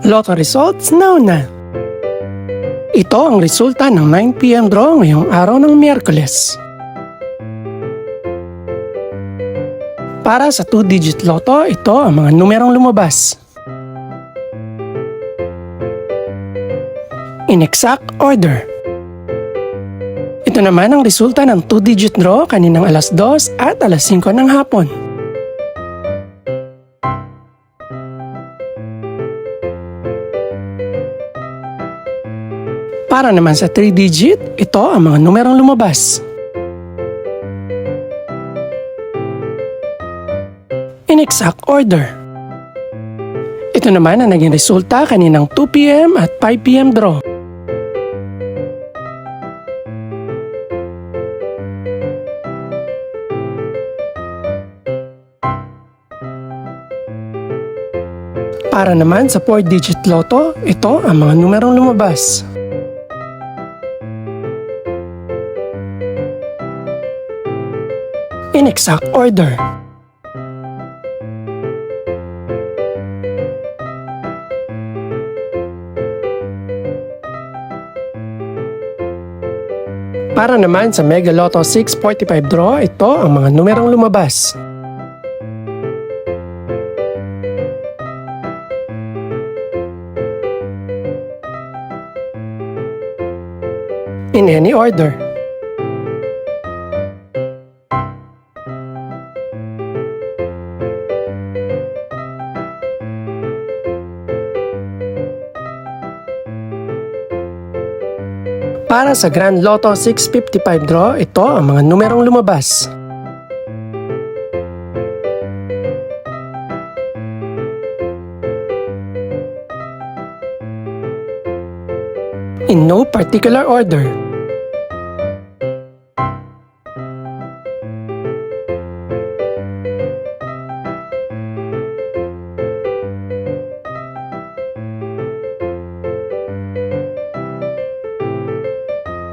Lotto results now na. Ito ang resulta ng 9 PM draw ngayong araw ng Miyerkules. Para sa 2-digit lotto, ito ang mga numerong lumabas. In exact order. Ito naman ang resulta ng 2-digit draw kaninang alas 2 at alas 5 ng hapon. Para naman sa 3-digit, ito ang mga numerong lumabas. In exact order. Ito naman ang naging resulta kaninang 2 PM at 5 PM draw. Para naman sa 4-digit lotto, ito ang mga numerong lumabas. In exact order. Para naman sa Mega Lotto 645 draw, ito ang mga numerong lumabas. In any order. Para sa Grand Lotto 655 draw, ito ang mga numerong lumabas. In no particular order.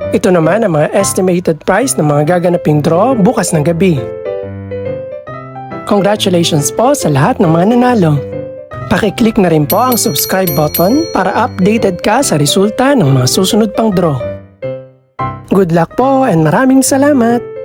Ito naman ang mga estimated price ng mga gaganaping draw bukas ng gabi. Congratulations po sa lahat ng mga nanalo. Pakiclick na rin po ang subscribe button para updated ka sa resulta ng mga susunod pang draw. Good luck po and maraming salamat!